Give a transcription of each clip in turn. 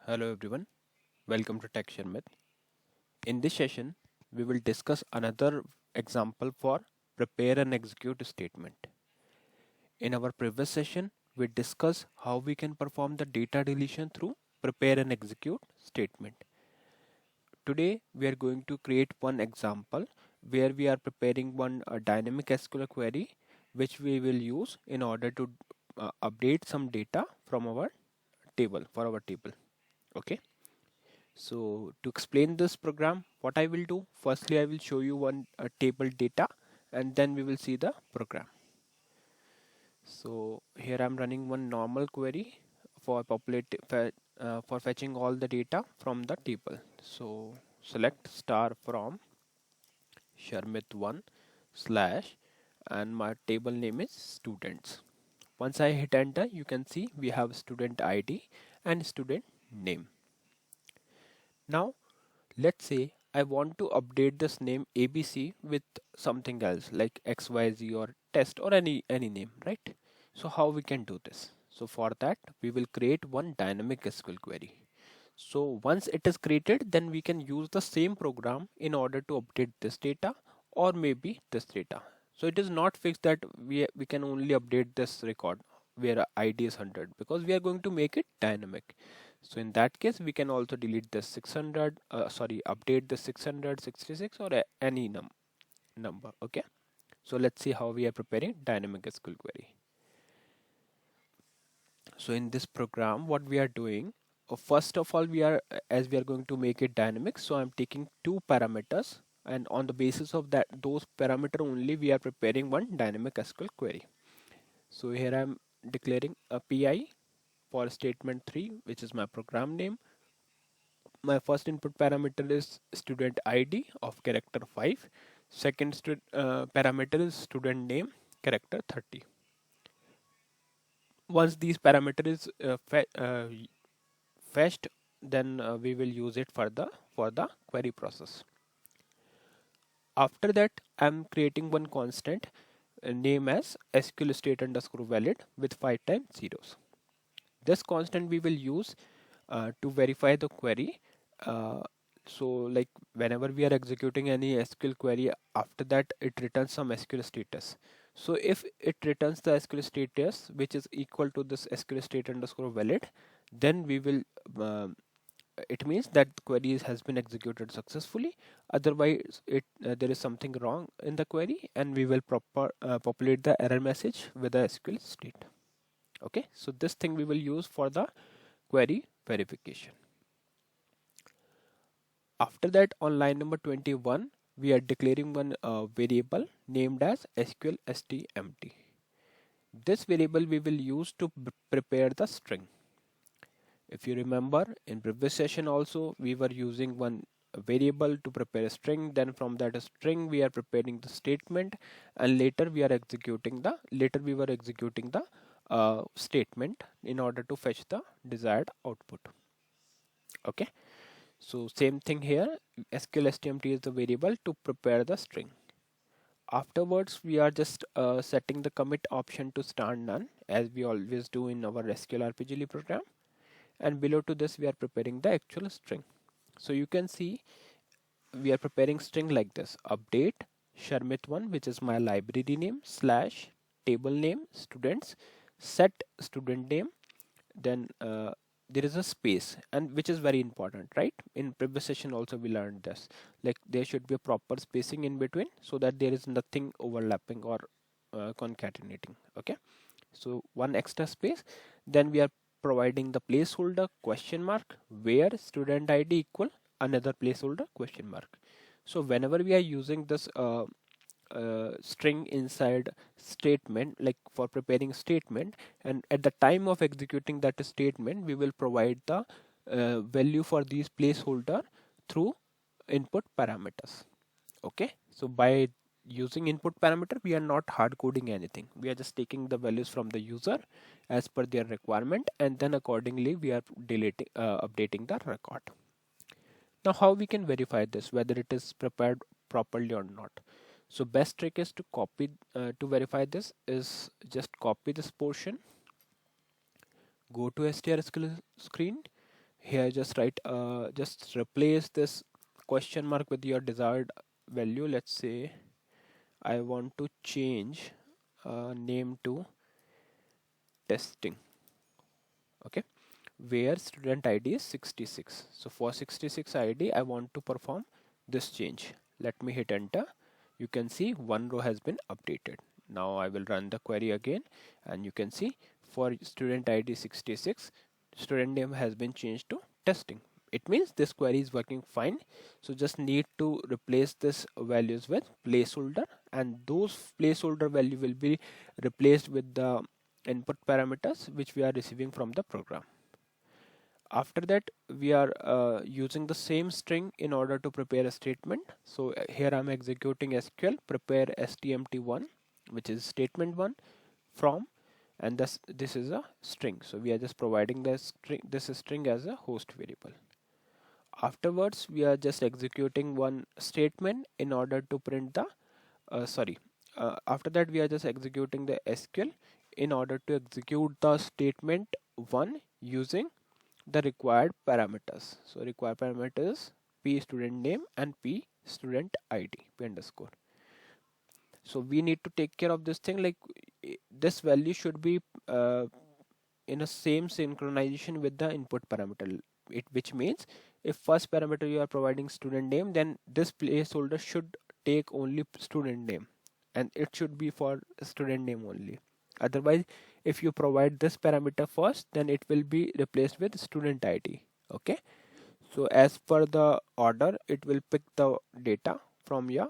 Hello everyone, welcome to Tech Sharmit. In this session, we will discuss another example for prepare and execute statement. In our previous session, we discussed how we can perform the data deletion through prepare and execute statement. Today, we are going to create one example where we are preparing one dynamic SQL query which we will use in order to update some data from our table for our table. Okay. So to explain this program, what I will do, firstly I will show you one table data and then we will see the program. So here I'm running one normal query for for fetching all the data from the table. So select star from Sharmit1 slash and my table name is students. Once I hit enter, you can see we have student ID and student name. Now let's say I want to update this name ABC with something else like XYZ or test or any name, right? So how we can do this? So for that we will create one dynamic SQL query. So once it is created, then we can use the same program in order to update this data or maybe this data. So it is not fixed that we can only update this record where ID is 100 because we are going to make it dynamic. So in that case, we can also delete the 600, update the 666 or any number. Okay. So let's see how we are preparing dynamic SQL query. So in this program, what we are doing, first of all, as we are going to make it dynamic. So I'm taking two parameters and on the basis of those parameter only, we are preparing one dynamic SQL query. So here I'm declaring a PI for statement 3, which is my program name. My first input parameter is student ID of character 5. Second parameter is student name character 30. Once these parameters is fetched, then we will use it for the query process. After that, I'm creating one constant name as SQL state underscore valid with 5 times zeros. This constant we will use to verify the query. So like whenever we are executing any SQL query, after that it returns some SQL status. So if it returns the SQL status which is equal to this SQL state underscore valid, then we will it means that the query has been executed successfully. Otherwise there is something wrong in the query and we will populate the error message with the SQL state. Okay, so this thing we will use for the query verification. After that, on line number 21, we are declaring one variable named as SQLSTempty. This variable we will use to prepare the string. If you remember, in previous session also we were using one variable to prepare a string. Then from that string we are preparing the statement, and later we were executing the statement in order to fetch the desired output. Okay. So same thing here, SQLSTempty is the variable to prepare the string. Afterwards, we are just setting the commit option to start none as we always do in our SQLRPGLE program. And below to this, we are preparing the actual string. So you can see we are preparing string like this: update Sharmit1, which is my library name, slash table name students, set student name, then there is a space, and which is very important, right? In previous session also we learned this, like there should be a proper spacing in between so that there is nothing overlapping or concatenating. Okay, so one extra space. Then we are providing the placeholder question mark where student ID equal another placeholder question mark. So whenever we are using this string inside statement, like for preparing statement, and at the time of executing that statement we will provide the value for these placeholder through input parameters. Okay, so by using input parameter we are not hard coding anything, we are just taking the values from the user as per their requirement, and then accordingly we are updating the record. Now how we can verify this whether it is prepared properly or not? So best trick is to copy to verify this is just copy this portion, go to strSQL screen, Here just write, just replace this question mark with your desired value. Let's say I want to change name to testing. Okay, where student ID is 66. So for 66 ID, I want to perform this change. Let me hit enter. You can see one row has been updated. Now I will run the query again, and you can see for student ID 66, student name has been changed to testing. It means this query is working fine. So just need to replace this values with placeholder, and those placeholder value will be replaced with the input parameters which we are receiving from the program. After that, we are using the same string in order to prepare a statement. So here I'm executing SQL prepare stmt1, which is statement 1 from, and this is a string. So we are just providing this string as a host variable. Afterwards, we are just executing one statement in order to print the after that, we are just executing the SQL in order to execute the statement 1 using the required parameters. So required parameters p student name and p student id, p underscore. So we need to take care of this thing, like this value should be in a same synchronization with the input parameter. Which means if first parameter you are providing student name, then this placeholder should take only student name, and it should be for student name only. Otherwise, if you provide this parameter first, then it will be replaced with student ID. Okay, so as per the order, it will pick the data from your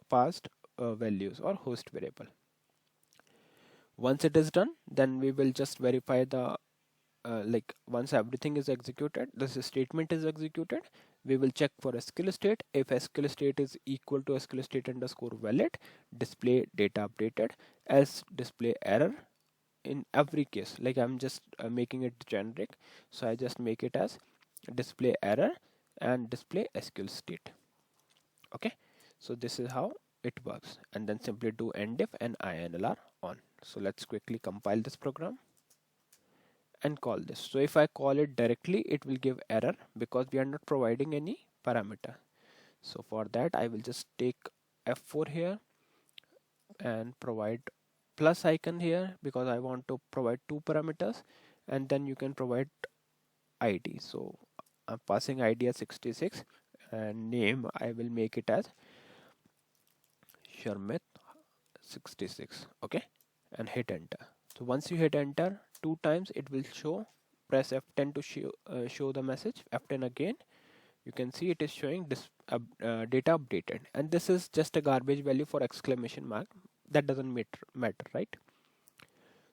past values or host variable. Once it is done, then we will just verify the once everything is executed, this statement is executed, we will check for SQL state. If SQL state is equal to SQL state underscore valid, display data updated, else display error. In every case, like I'm just making it generic, so I just make it as display error and display SQL state. Okay, so this is how it works, and then simply do endif and INLR on. So let's quickly compile this program and call this. So if I call it directly, it will give error because we are not providing any parameter. So for that, I will just take F4 here and provide plus icon here because I want to provide two parameters, and then you can provide ID. So I'm passing ID as 66 and name I will make it as Sharmit 66. Okay, and hit enter. So once you hit enter 2 times, it will show. Press F10 to show the message. F10 again. You can see it is showing this data updated, and this is just a garbage value for exclamation mark. That doesn't matter, right?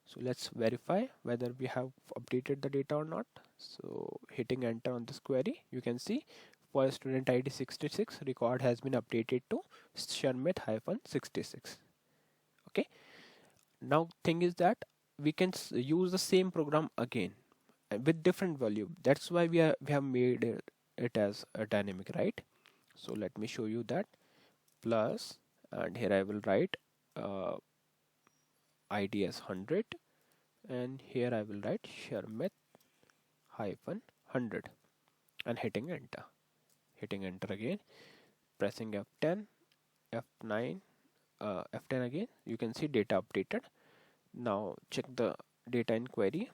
So let's verify whether we have updated the data or not. So hitting enter on this query, you can see for student ID 66, record has been updated to Sharmit-66. Okay. Now thing is that we can use the same program again with different value. That's why we have made it as a dynamic, right? So let me show you that. Plus, and here I will write ID as 100, and here I will write Sharmit hyphen 100 and hitting enter. Hitting enter again, pressing F10, F9, F10 again. You can see data updated. Now check the data in query.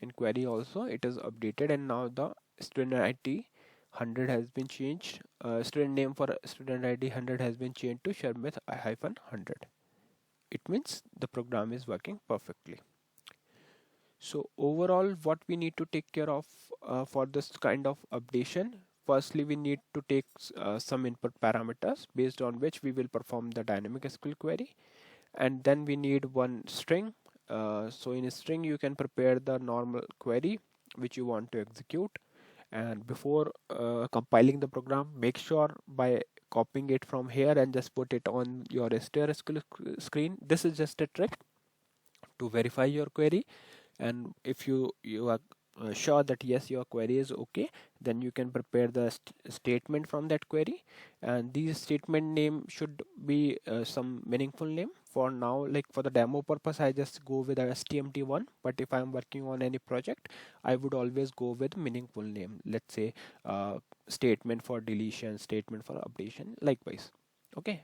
In query also it is updated, and now the student ID 100 has been changed. Student name for student ID 100 has been changed to Sharmit hyphen 100. It means the program is working perfectly. So overall, what we need to take care of for this kind of updation, firstly we need to take some input parameters based on which we will perform the dynamic SQL query, and then we need one string. So in a string you can prepare the normal query which you want to execute, and before compiling the program, make sure by copying it from here and just put it on your SQL screen. This is just a trick to verify your query, and if you are sure that yes, your query is okay, then you can prepare the statement from that query, and these statement name should be some meaningful name. for now, like for the demo purpose, I just go with a STMT1. But if I'm working on any project, I would always go with meaningful name. Let's say statement for deletion, statement for updation, likewise. Okay,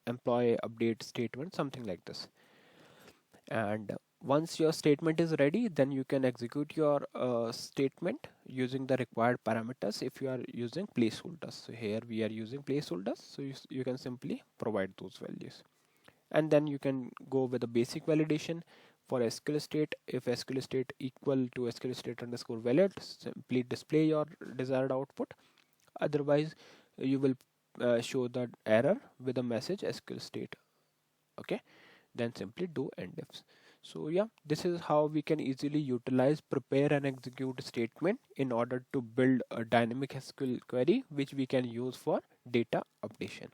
employee update statement, something like this. And once your statement is ready, then you can execute your statement using the required parameters if you are using placeholders. So here we are using placeholders, so you can simply provide those values. And then you can go with the basic validation for SQL state. If SQL state equal to SQL state underscore valid, simply display your desired output. Otherwise, you will show the error with a message SQL state. Okay, then simply do end ifs. So yeah, this is how we can easily utilize prepare and execute statement in order to build a dynamic SQL query which we can use for data updation.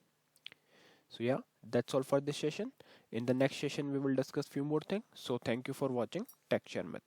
So yeah, that's all for this session. In the next session we will discuss few more things. So thank you for watching Tech Sharmit.